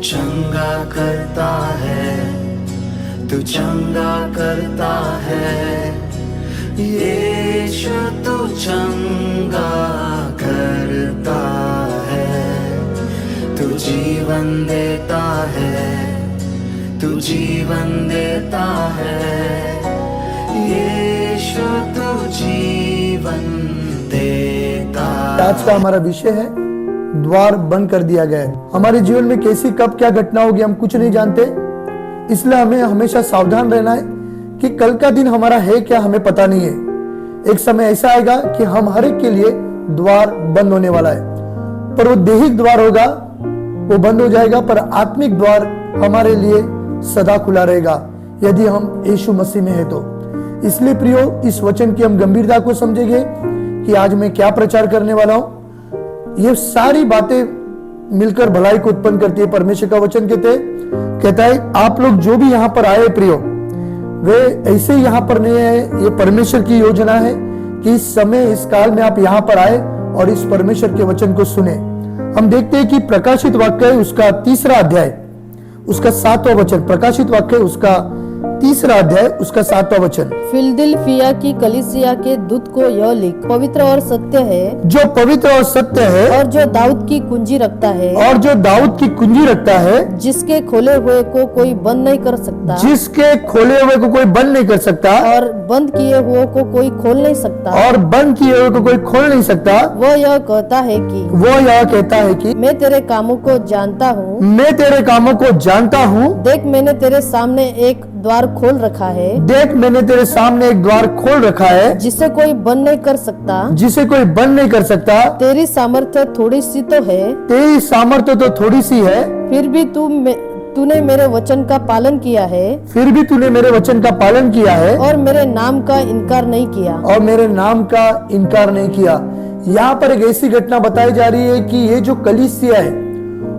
चंगा करता है, तू चंगा करता है, यीशु तू चंगा करता है, तू जीवन देता है, तू जीवन देता है, यीशु तू जीवन देता है। आज का हमारा विषय है द्वार बंद कर दिया गया है। हमारे जीवन में कैसी कब क्या घटना होगी हम कुछ नहीं जानते, इसलिए हमें हमेशा सावधान रहना है कि कल का दिन हमारा है क्या हमें पता नहीं है। एक समय ऐसा आएगा कि हम हर एक के लिए द्वार बंद होने वाला है, पर वो दैहिक द्वार होगा वो बंद हो जाएगा, पर आत्मिक द्वार हमारे लिए सदा खुला रहेगा यदि हम यीशु मसीह में है तो। इसलिए प्रियो, इस वचन की हम गंभीरता को समझेंगे कि आज मैं क्या प्रचार करने वाला हूं। ये सारी बातें मिलकर भलाई को उत्पन्न करती है। परमेश्वर का वचन कहता है आप लोग जो भी यहाँ पर आए प्रियो, वे ऐसे यहाँ पर नहीं है। ये परमेश्वर की योजना है कि इस समय इस काल में आप यहाँ पर आए और इस परमेश्वर के वचन को सुने। हम देखते हैं कि प्रकाशित वाक्य उसका 3रा अध्याय उसका 7वां वचन, प्रकाशित वाक्य उसका 3रा अध्याय उसका 7वां वचन। फिलदिल्फिया की कलीसिया के दूत को यह लिख, पवित्र और सत्य है, जो पवित्र और सत्य है और जो दाऊद की कुंजी रखता है, और जो दाऊद की कुंजी रखता है, जिसके खोले हुए को कोई बंद नहीं कर सकता, जिसके खोले हुए को कोई बंद नहीं कर सकता, और बंद किए हुए को कोई खोल नहीं सकता, और बंद किए हुए को कोई खोल नहीं सकता। वो यह कहता है कि मैं तेरे कामों को जानता हूँ, मैं तेरे कामों को जानता हूँ। देख मैंने तेरे सामने एक द्वार खोल रखा है, देख मैंने तेरे सामने एक द्वार खोल रखा है, जिसे कोई बंद नहीं कर सकता, जिसे कोई बंद नहीं कर सकता। तेरी सामर्थ्य थोड़ी सी तो है, तेरी सामर्थ्य तो थोड़ी सी है, फिर भी तूने मेरे वचन का पालन किया है, फिर भी तूने मेरे वचन का पालन किया है, और मेरे नाम का इनकार नहीं किया, और मेरे नाम का इनकार नहीं किया। यहाँ पर एक ऐसी घटना बताई जा रही है कि ये जो कलीसिया है,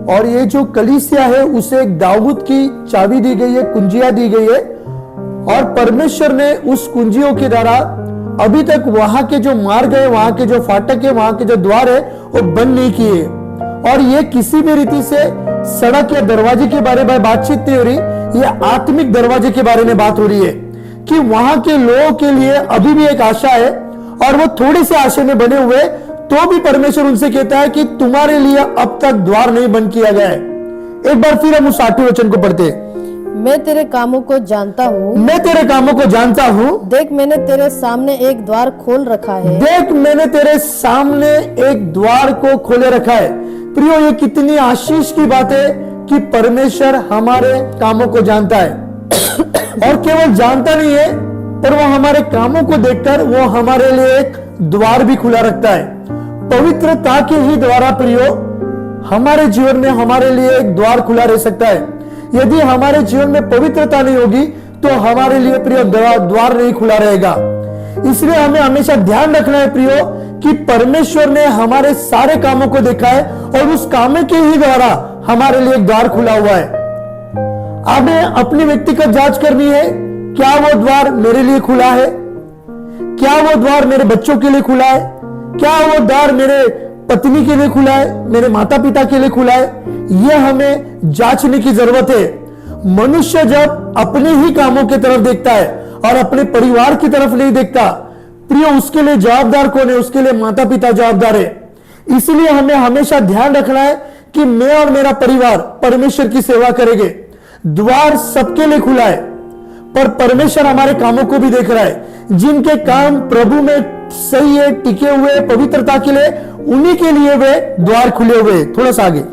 और ये जो कलीसिया है उसे एक दाऊद की चाबी दी गई है, कुंजियां दी गई है, और परमेश्वर ने उस कुंजियों के द्वारा अभी तक वहां के जो मार्ग है, वहां के जो फाटक है, वहां के जो द्वार है वो बंद नहीं किए। और ये किसी भी रीति से सड़क या दरवाजे के बारे में बातचीत नहीं हो रही, ये आत्मिक दरवाजे के बारे में बात हो रही है कि वहां के लोगों के लिए अभी भी एक आशा है, और वो थोड़ी सी आशा में बने हुए, तो भी परमेश्वर उनसे कहता है कि तुम्हारे लिए अब तक द्वार नहीं बंद किया गया है। एक बार फिर हम उस 8वें वचन को पढ़ते हैं। मैं तेरे कामों को जानता हूँ, मैं तेरे कामों को जानता हूँ, देख मैंने तेरे सामने एक द्वार खोल रखा है, देख मैंने तेरे सामने एक द्वार को खोले रखा है। प्रियो, ये कितनी आशीष की बात है कि परमेश्वर हमारे कामों को जानता है, और केवल जानता नहीं है पर वो हमारे कामों को देखकर वो हमारे लिए एक द्वार भी खुला रखता है। पवित्रता के ही द्वारा प्रियो हमारे जीवन में हमारे लिए एक द्वार खुला रह सकता है। यदि हमारे जीवन में पवित्रता नहीं होगी तो हमारे लिए प्रियो द्वार नहीं खुला रहेगा। इसलिए हमें हमेशा ध्यान रखना है प्रियो कि परमेश्वर ने हमारे सारे कामों को देखा है, और उस काम के ही द्वारा हमारे लिए एक द्वार खुला हुआ है। आपने अपनी व्यक्तिगत जांच करनी है, क्या वो द्वार मेरे लिए खुला है, क्या वो द्वार मेरे बच्चों के लिए खुला है, क्या वो द्वार मेरे पत्नी के लिए खुला है, मेरे माता पिता के लिए खुला है। यह हमें जांचने की जरूरत है। मनुष्य जब अपने ही कामों की तरफ देखता है और अपने परिवार की तरफ नहीं देखता, प्रियो उसके लिए जवाबदार कौन है? उसके लिए माता पिता जवाबदार है। इसलिए हमें हमेशा ध्यान रखना है कि मैं और मेरा परिवार परमेश्वर की सेवा करेंगे। द्वार सबके लिए खुला है, पर परमेश्वर हमारे कामों को भी देख रहा है। जिनके काम प्रभु में सही है, टिके हुए पवित्रता के लिए, उन्हीं के लिए वे द्वार खुले हुए। थोड़ा सा आगे,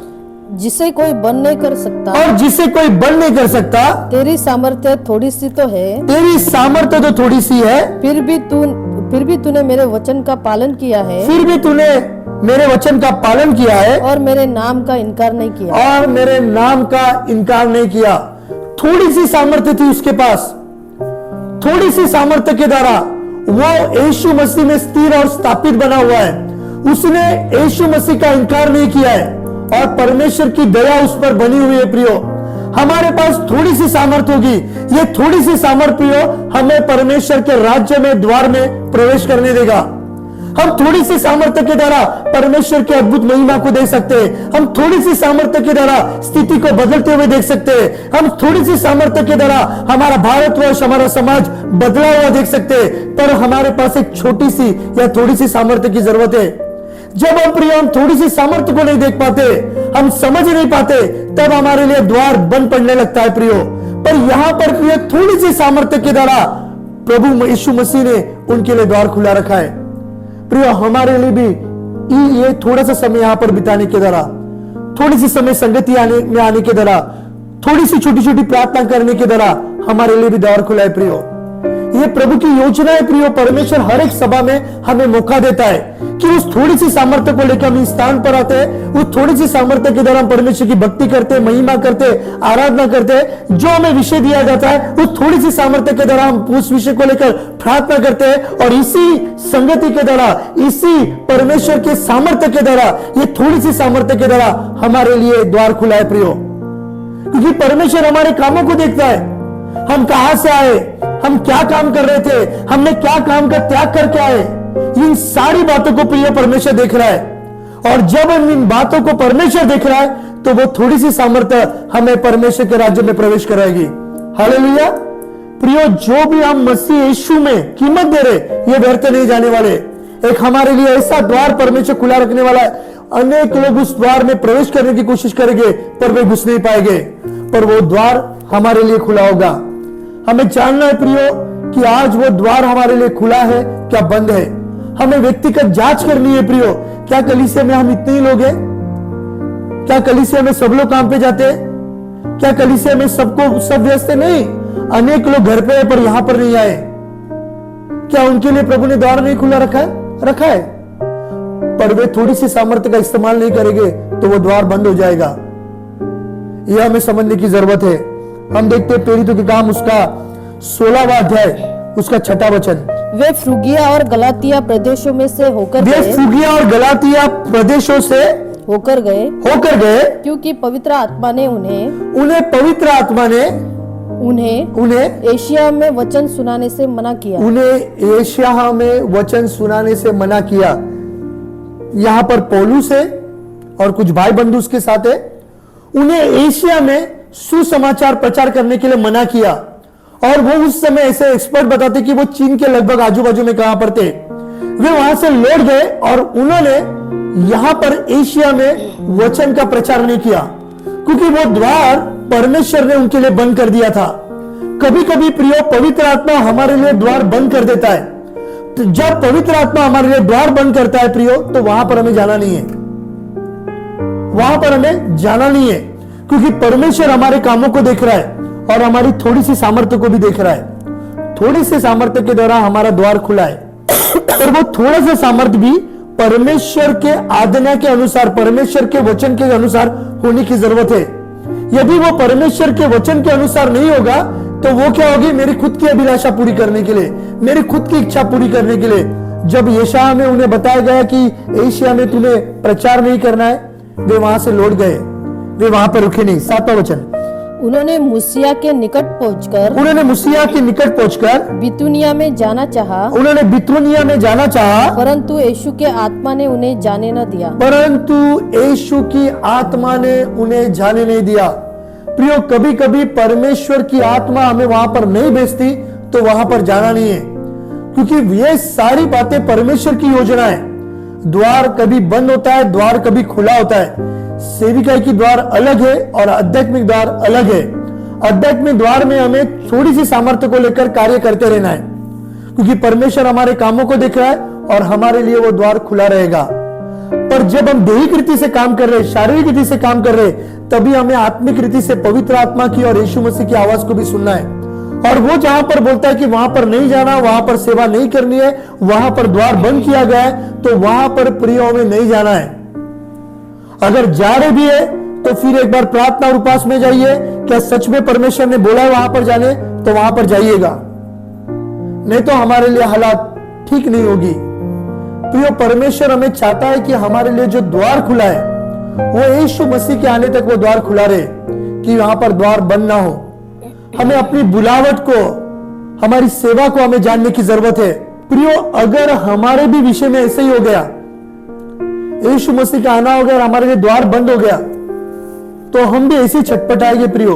जिसे कोई बंद नहीं कर सकता, और जिसे कोई बंद नहीं कर सकता। तेरी सामर्थ्य थोड़ी सी तो है, तेरी सामर्थ्य तो थोड़ी सी है, फिर भी तूने मेरे वचन का पालन किया है, फिर भी तूने मेरे वचन का पालन किया है, और मेरे नाम का इनकार नहीं किया, और मेरे नाम का इनकार नहीं किया। थोड़ी सी सामर्थ्य थी उसके पास, थोड़ी सी सामर्थ्य के द्वारा वो यीशु मसीह में स्थिर और स्थापित बना हुआ है। उसने यीशु मसीह का इनकार नहीं किया है, और परमेश्वर की दया उस पर बनी हुई है। प्रियो, हमारे पास थोड़ी सी सामर्थ्य होगी, ये थोड़ी सी सामर्थ्य प्रियो हमें परमेश्वर के राज्य में द्वार में प्रवेश करने देगा। हम थोड़ी सी सामर्थ्य के द्वारा परमेश्वर की अद्भुत महिमा को देख सकते हैं। हम थोड़ी सी सामर्थ्य के द्वारा स्थिति को बदलते हुए देख सकते हैं। हम थोड़ी सी सामर्थ्य के द्वारा हमारा भारतवर्ष, हमारा समाज बदला हुआ देख सकते हैं। पर हमारे पास एक छोटी सी या थोड़ी सी सामर्थ्य की जरूरत है। जब हम प्रिय हम थोड़ी सी सामर्थ्य को नहीं देख पाते, हम समझ नहीं पाते, तब हमारे लिए द्वार बंद पड़ने लगता है प्रियो। पर यहां पर प्रिय थोड़ी सी सामर्थ्य के द्वारा प्रभु यीशु मसीह ने उनके लिए द्वार खुला रखा है। प्रियो हमारे लिए भी ये थोड़ा सा समय यहां पर बिताने के द्वारा, थोड़ी सी समय संगति में आने के द्वारा, थोड़ी सी छोटी छोटी प्रार्थना करने के द्वारा हमारे लिए भी द्वार खुला है प्रियो। ये प्रभु की योजना है प्रियो। परमेश्वर हर एक सभा में हमें मौका देता है कि उस थोड़ी सी सामर्थ्य को लेकर हम इस स्थान पर आते हैं। उस थोड़ी सी सामर्थ्य के द्वारा हम परमेश्वर की भक्ति करते, महिमा करते, आराधना करते, जो हमें विषय दिया जाता है उस थोड़ी सी सामर्थ्य के द्वारा हम उस विषय को लेकर प्रार्थना करते हैं। और इसी संगति के द्वारा, इसी परमेश्वर के सामर्थ्य के द्वारा, ये थोड़ी सी सामर्थ्य के द्वारा हमारे लिए द्वार खुला है प्रियो। क्योंकि परमेश्वर हमारे कामों को देखता है। हम कहां से आए, हम क्या काम कर रहे थे, हमने क्या काम का त्याग करके आए, इन सारी बातों को प्रिय परमेश्वर देख रहा है। और जब हम इन बातों को परमेश्वर देख रहा है तो वो थोड़ी सी सामर्थ्य हमें परमेश्वर के राज्य में प्रवेश कराएगी। हालेलुया। प्रियो जो भी हम मसीह यीशु में कीमत दे रहे, ये व्यर्थ नहीं जाने वाले। एक हमारे लिए ऐसा द्वार परमेश्वर खुला रखने वाला है। अनेक लोग उस द्वार में प्रवेश करने की कोशिश करेंगे पर वे घुस नहीं पाएंगे, पर वो द्वार हमारे लिए खुला होगा। हमें जानना है प्रियो कि आज वो द्वार हमारे लिए खुला है क्या बंद है। हमें व्यक्तिगत जांच करनी है प्रियो। क्या कलीसिया में हम इतने ही लोग हैं? क्या कलीसिया में सब लोग काम पे जाते हैं? क्या कलीसिया में सबको सब व्यस्त है? नहीं, अनेक लोग घर पे है पर यहां पर नहीं आए। क्या उनके लिए प्रभु ने द्वार नहीं खुला रखा है? रखा है, पर वे थोड़ी सी सामर्थ्य का इस्तेमाल नहीं करेंगे तो वो द्वार बंद हो जाएगा। यह हमें समझने की जरूरत है। हम देखते हैं प्रेरितों के काम उसका 16वां अध्याय उसका 6वां वचन। वे फ्रूगिया और गलातिया प्रदेशों में से होकर वे गए, फ्रूगिया और गलातिया प्रदेशों से होकर गए क्योंकि पवित्र आत्मा ने उन्हें पवित्र आत्मा ने उन्हें एशिया में वचन सुनाने से मना किया। उन्हें एशिया में वचन सुनाने से मना किया। यहां पर पौलुस है और कुछ भाई बंधु उसके साथ है। उन्हें एशिया में सुसमाचार प्रचार करने के लिए मना किया। और वो उस समय ऐसे एक्सपर्ट बताते कि वो चीन के लगभग आजू बाजू में कहां पर थे। वे वहां से लौट गए और उन्होंने यहां पर एशिया में वचन का प्रचार नहीं किया, क्योंकि वो द्वार परमेश्वर ने उनके लिए बंद कर दिया था। कभी कभी प्रियो पवित्र आत्मा हमारे लिए द्वार बंद कर देता है। तो जब पवित्र आत्मा हमारे लिए द्वार बंद करता है प्रियो, तो वहां पर हमें जाना नहीं है। वहां पर हमें जाना नहीं है, क्योंकि परमेश्वर हमारे कामों को देख रहा है और हमारी थोड़ी सी सामर्थ्य को भी देख रहा है। थोड़ी सी सामर्थ्य के द्वारा हमारा द्वार खुला है, पर वो थोड़ा सा सामर्थ्य भी परमेश्वर के आज्ञा के अनुसार, परमेश्वर के वचन के अनुसार होने की जरूरत है। यदि वो परमेश्वर के वचन के अनुसार नहीं होगा तो वो क्या होगी? मेरी खुद की अभिलाषा पूरी करने के लिए, मेरी खुद की इच्छा पूरी करने के लिए। जब यशायाह में उन्हें बताया गया कि एशिया में तुम्हें प्रचार नहीं करना है, वे वहां से लौट गए, वे वहां पर रुके नहीं। 7वां वचन। उन्होंने मुसिया के निकट पहुंचकर बितूनिया में जाना चाहा, परंतु यीशु के आत्मा ने उन्हें जाने न दिया। यीशु की आत्मा ने उन्हें जाने नहीं दिया। प्रियो कभी कभी परमेश्वर की आत्मा हमें वहां पर नहीं भेजती तो वहां पर जाना नहीं है, क्योंकि ये सारी बातें परमेश्वर की योजना है। द्वार कभी बंद होता है, द्वार कभी खुला होता है। सेविकाई की द्वार अलग है और आध्यात्मिक द्वार अलग है। आध्यात्मिक द्वार में हमें थोड़ी सी सामर्थ्य को लेकर कार्य करते रहना है, क्योंकि परमेश्वर हमारे कामों को देख रहा है और हमारे लिए वो द्वार खुला रहेगा। पर जब हम दैहिक रीति से काम कर रहे, शारीरिक रीति से काम कर रहे, तभी हमें आत्मिक रीति से पवित्र आत्मा की और यीशु मसीह की आवाज को भी सुनना है। और वो जहां पर बोलता है कि वहां पर नहीं जाना, वहां पर सेवा नहीं करनी है, वहां पर द्वार बंद किया गया है, तो वहां पर प्रियो में नहीं जाना है। अगर जा रहे भी है तो फिर एक बार प्रार्थना और उपास में जाइए। क्या सच में परमेश्वर ने बोला है वहां पर जाने, तो वहां पर जाइएगा, नहीं तो हमारे लिए हालात ठीक नहीं होगी। प्रियो परमेश्वर हमें चाहता है कि हमारे लिए जो द्वार खुला है वो यीशु मसीह के आने तक वो द्वार खुला रहे, कि वहां पर द्वार बंद ना हो। हमें अपनी बुलावट को, हमारी सेवा को हमें जानने की जरूरत है। प्रियो, अगर हमारे भी विषय में ऐसे ही हो गया, यीशु मसीह का आना हो गया और हमारे लिए द्वार बंद हो गया, तो हम भी ऐसे ही छटपटाएंगे प्रियो,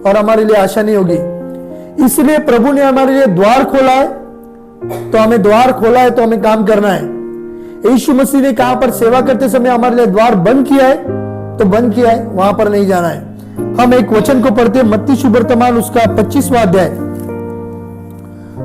और हमारे लिए आशा नहीं होगी। इसलिए प्रभु ने हमारे लिए द्वार खोला है, तो हमें द्वार खोला है तो हमें काम करना है। यीशु मसीह ने कहां पर सेवा करते समय हमारे लिए द्वार बंद किया है, तो बंद किया है, वहां पर नहीं जाना है। हम एक वचन को पढ़ते हैं, मत्ती सुवर्तमान उसका 25वां अध्याय,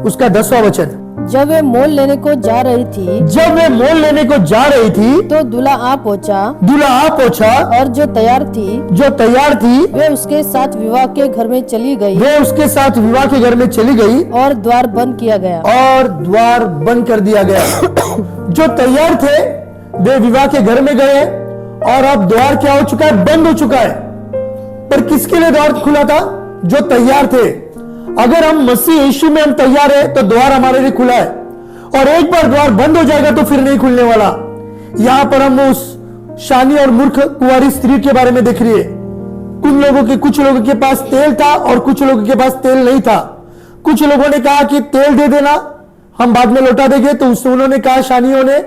उसका 10वां वचन। जब वे मोल लेने को जा रही थी, जब वे मोल लेने को जा रही थी, तो दूल्हा आ पहुंचा, दूल्हा आ पहुंचा, और जो तैयार थी वे उसके साथ विवाह के घर में चली गई, उसके साथ विवाह के घर में चली गई, और द्वार बंद किया गया। और द्वार बंद कर दिया गया। जो तैयार थे वे विवाह के घर में गए, और अब द्वार क्या हो चुका है? बंद हो चुका है। पर किसके लिए द्वार खुला था? जो तैयार थे। अगर हम मसीह यीशु में हम तैयार है तो द्वार हमारे लिए खुला है, और एक बार द्वार बंद हो जाएगा तो फिर नहीं खुलने वाला। यहां पर हम उस शानी और मूर्ख कुंवारी स्त्री के बारे में देख रही है। कुछ लोगों के पास तेल था और कुछ लोगों के पास तेल नहीं था। कुछ लोगों ने कहा कि तेल दे देना, हम बाद में लौटा देंगे, तो उन्होंने कहा शानियों ने,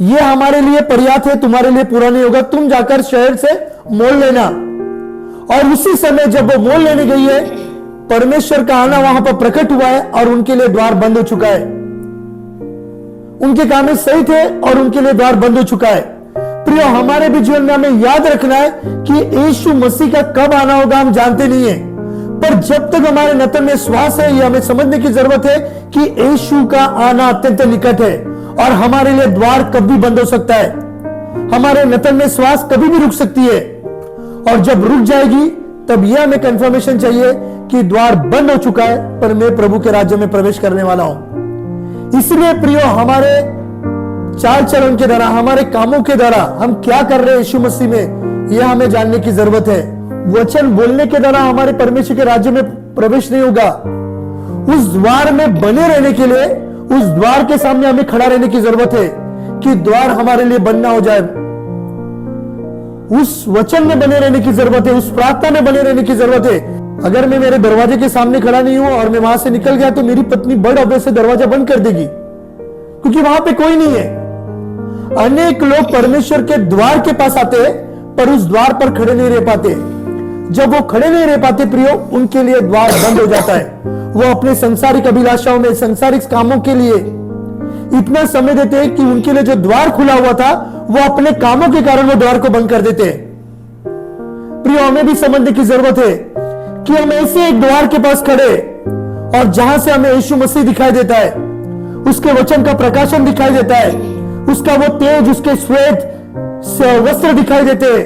ये हमारे लिए पर्याप्त है, तुम्हारे लिए पूरा नहीं होगा, तुम जाकर शहर से मोल लेना। और उसी समय जब वो मोल लेने गई है, परमेश्वर का आना वहां पर प्रकट हुआ है और उनके लिए द्वार बंद हो चुका है। उनके काम सही थे और उनके लिए द्वार बंद हो चुका है। प्रियो, हमारे भी जीवन में हमें याद रखना है कि यीशु मसीह का कब आना होगा हम जानते नहीं है, पर जब तक हमारे नतन में श्वास है, ये हमें समझने की जरूरत है कि यीशु का आना अत्यंत निकट है, और हमारे लिए द्वार कभी बंद हो सकता है। हमारे नतन में श्वास कभी भी रुक सकती है, और जब रुक जाएगी तब यह हमें कंफर्मेशन चाहिए कि द्वार बंद हो चुका है, पर मैं प्रभु के राज्य में प्रवेश करने वाला हूं। इसलिए प्रियो, हमारे चाल चलन के द्वारा, हमारे कामों के द्वारा हम क्या कर रहे हैं यीशु मसीह में, यह हमें जानने की जरूरत है। वचन बोलने के द्वारा हमारे परमेश्वर के राज्य में प्रवेश नहीं होगा। उस द्वार में बने रहने के लिए, उस द्वार के सामने हमें खड़ा रहने की जरूरत है कि द्वार हमारे लिए बनना हो जाए। उस वचन में बने रहने की जरूरत है, उस प्रार्थना में बने रहने की जरूरत है। अगर मैं मेरे दरवाजे के सामने खड़ा नहीं हूं और मैं वहां से निकल गया, तो मेरी पत्नी बड़ अबे से दरवाजा बंद कर देगी, क्योंकि वहां पे कोई नहीं है। अनेक लोग परमेश्वर के द्वार के पास आते हैं, पर उस द्वार पर खड़े नहीं रह पाते। जब वो खड़े नहीं रह पाते प्रियो, उनके लिए द्वार बंद हो जाता है। वो अपने संसारिक अभिलाषाओं में, संसारिक कामों के लिए इतना समय देते हैं कि उनके लिए जो द्वार खुला हुआ था, वो अपने कामों के कारण वो द्वार को बंद कर देते हैं। प्रियो, हमें भी समझने की जरूरत है कि हम ऐसे एक द्वार के पास खड़े, और जहां से हमें यीशु मसीह दिखाई देता है, उसके वचन का प्रकाशन दिखाई देता है, उसका वो तेज, उसके श्वेत वस्त्र दिखाई देते हैं,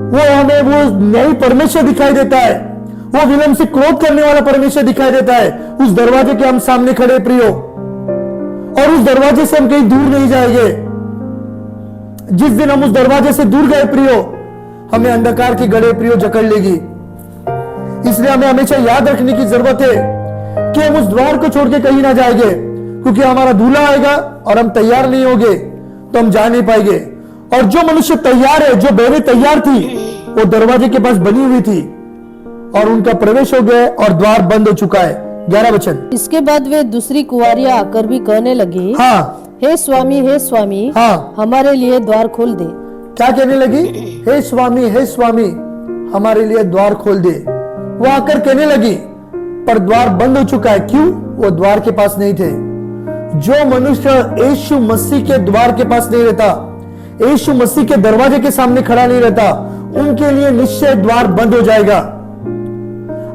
वो हमें वो न्यायी परमेश्वर दिखाई देता है, वो विलंब से क्रोध करने वाला परमेश्वर दिखाई देता है। उस दरवाजे के हम सामने खड़े प्रियो, और उस दरवाजे से हम कहीं दूर नहीं जाएंगे। जिस दिन हम उस दरवाजे से दूर गए प्रियो, हमें अंधकार की गड़े प्रियो जकड़ लेगी। इसलिए हमें हमेशा याद रखने की जरूरत है कि हम उस द्वार को छोड़ के कहीं ना जाएंगे, क्योंकि हमारा दूल्हा आएगा और हम तैयार नहीं होंगे तो हम जा नहीं पाएंगे। और जो मनुष्य तैयार है, जो बेबी तैयार थी, वो दरवाजे के पास बनी हुई थी, और उनका प्रवेश हो गया और द्वार बंद हो चुका है। 11 वचन। इसके बाद वे दूसरी कुंवारियां आकर भी कहने लगी, हाँ, हे स्वामी, हाँ, हमारे लिए द्वार खोल दे। क्या कहने लगी? हे स्वामी, हमारे लिए द्वार खोल दे। वो आकर कहने लगी, पर द्वार बंद हो चुका है। क्यों? वो द्वार के पास नहीं थे। जो मनुष्य यीशु मसीह के द्वार के पास नहीं रहता, यीशु मसीह के दरवाजे के सामने खड़ा नहीं रहता, उनके लिए निश्चय द्वार बंद हो जाएगा।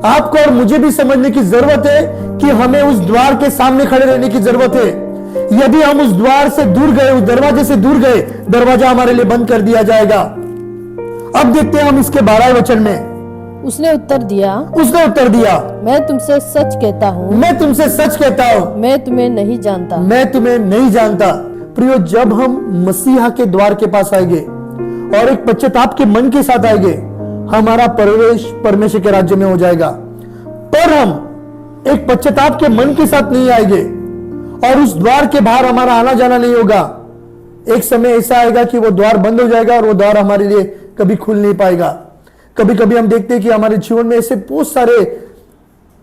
आपको और मुझे भी समझने की जरूरत है कि हमें उस द्वार के सामने खड़े रहने की जरूरत है। यदि हम उस द्वार से दूर गए, उस दरवाजे से दूर गए, दरवाजा हमारे लिए बंद कर दिया जाएगा। अब देखते हैं हम इसके 12वें वचन में। उसने उत्तर दिया, मैं तुमसे सच कहता हूँ, मैं तुम्हें नहीं जानता। प्रियो, जब हम मसीहा के द्वार के पास आएंगे और एक पश्चाताप के मन के साथ आएंगे, हमारा प्रवेश परमेश्वर के राज्य में हो जाएगा। पर हम एक पश्चाताप के मन के साथ नहीं आएंगे और उस द्वार के बाहर हमारा आना जाना नहीं होगा। एक समय ऐसा आएगा कि वो द्वार बंद हो जाएगा और वो द्वार हमारे लिए कभी खुल नहीं पाएगा। कभी कभी हम देखते हैं कि हमारे जीवन में ऐसे बहुत सारे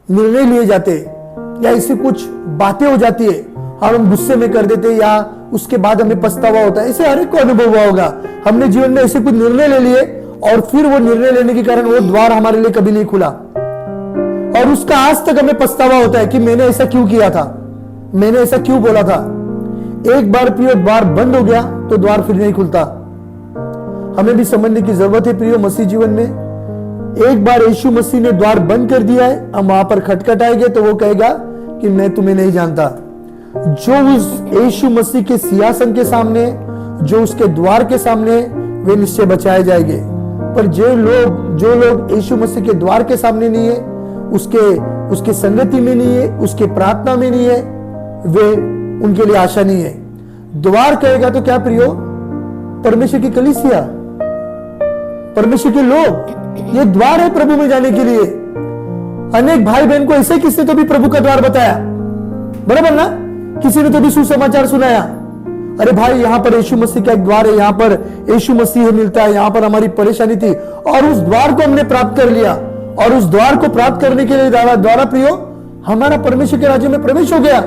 निर्णय लिए जाते हैं, या ऐसी कुछ बातें हो जाती है, और हम गुस्से में कर देते या उसके बाद हमें पछतावा होता है। ऐसे हर एक को अनुभव हुआ होगा, हमने जीवन में ऐसे कुछ निर्णय ले लिए और फिर वो निर्णय लेने के कारण वो द्वार हमारे लिए कभी नहीं खुला और उसका आज तक हमें पछतावा होता है कि मैंने ऐसा क्यों किया था, मैंने ऐसा क्यों बोला था। एक बार प्रियो द्वार बंद हो गया तो द्वार फिर नहीं खुलता। हमें भी समझने की जरूरत है प्रियो, मसीह जीवन में एक बार यीशु मसीह ने द्वार बंद कर दिया है, हम वहां पर खटखटाएंगे तो वो कहेगा कि मैं तुम्हें नहीं जानता। जो उस यीशु मसीह के सिंहासन के सामने, जो उसके द्वार के सामने, वे निश्चय बचाए जाएंगे। पर जो लोग यीशु मसीह के द्वार के सामने नहीं है, उसके संगति में नहीं है, उसके प्रार्थना में नहीं है, वे उनके लिए आशा नहीं है। द्वार कहेगा तो क्या प्रियो, परमेश्वर की कलीसिया, परमेश्वर के लोग, ये द्वार है प्रभु में जाने के लिए। अनेक भाई बहन को ऐसे किसने तो भी प्रभु का द्वार बताया, बराबर ना, किसी ने तो भी सुसमाचार सुनाया, अरे भाई यहाँ पर यीशु मसीह का एक द्वार है, यहाँ पर यीशु मसीह मिलता है, यहाँ पर हमारी परेशानी थी और उस द्वार को हमने प्राप्त कर लिया और उस द्वार को प्राप्त करने के लिए द्वारा प्रियो हमारा परमेश्वर के राज्य में प्रवेश हो गया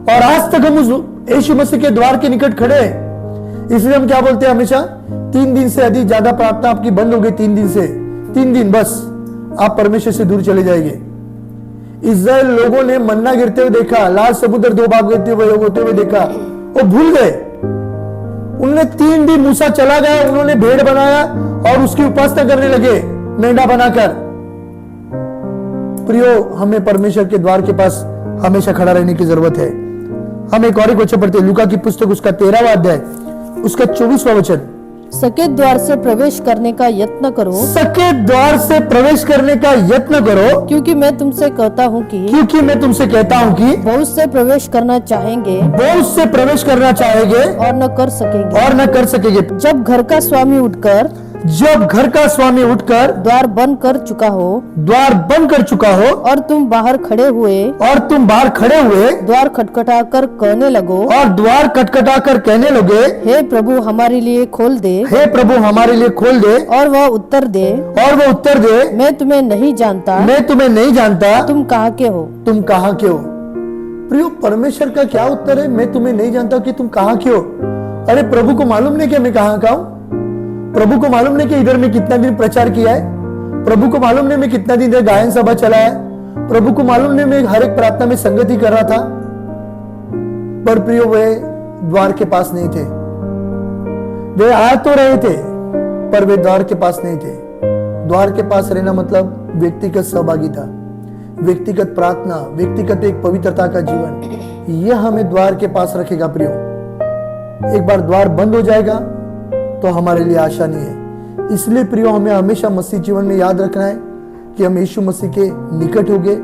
और आज तक हम उस यीशु मसीह के द्वार के निकट खड़े हैं। इसलिए हम क्या बोलते हैं हमेशा, 3 दिन से अधिक ज्यादा प्रार्थना आपकी बंद हो गई, 3 दिन बस आप परमेश्वर से दूर चले जाएंगे। इस्राएल लोगों ने मन्ना गिरते हुए देखा, लाल समुद्र 2 भाग होते हुए देखा, वो भूल गए। उनने 3 दिन मूसा चला गया, उन्होंने भेड़ बनाया और उसकी उपासना करने लगे मेंढा बनाकर। प्रियो, हमें परमेश्वर के द्वार के पास हमेशा खड़ा रहने की जरूरत है। हम एक और वचन पढ़ते हैं, लूका की पुस्तक उसका 13वां अध्याय उसका 24वां वचन। सकेत द्वार से प्रवेश करने का यत्न करो, सकेत द्वार से प्रवेश करने का यत्न करो, क्योंकि मैं तुमसे कहता हूँ कि बहुत से प्रवेश करना चाहेंगे और न कर सकेंगे। जब घर का स्वामी उठकर द्वार बंद कर चुका हो और तुम बाहर खड़े हुए द्वार खटखटा कर कहने लगो, हे प्रभु हमारे लिए खोल दे, और वह उत्तर दे, मैं तुम्हें नहीं जानता, तुम कहाँ के हो। प्रियो, परमेश्वर का क्या उत्तर है, मैं तुम्हें नहीं जानता कि तुम कहाँ के हो। अरे प्रभु को मालूम नहीं कि मैं कहाँ का हूँ, प्रभु को मालूम नहीं कि इधर में कितना दिन प्रचार किया है, प्रभु को मालूम नहीं मैं कितना दिन गायन सभा चलाया, प्रभु को मालूम नहीं मैं हर एक प्रार्थना में संगति कर रहा था। पर प्रियो, वे द्वार के पास नहीं थे। वे आ तो रहे थे पर वे द्वार के पास नहीं थे। द्वार के पास रहना मतलब व्यक्तिगत सहभागिता, व्यक्तिगत प्रार्थना, व्यक्तिगत एक पवित्रता का जीवन, यह हमें द्वार के पास रखेगा। प्रियो, एक बार द्वार बंद हो जाएगा तो हमारे लिए आशा नहीं है। इसलिए प्रियो, हमें हमेशा मसीह जीवन में याद रखना है कि हम यीशु मसीह के निकट हो गए,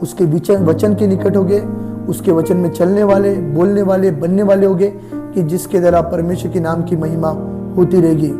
उसके वचन के निकट हो गए, उसके वचन में चलने वाले, बोलने वाले, बनने वाले हो गए कि जिसके द्वारा परमेश्वर के नाम की महिमा होती रहेगी।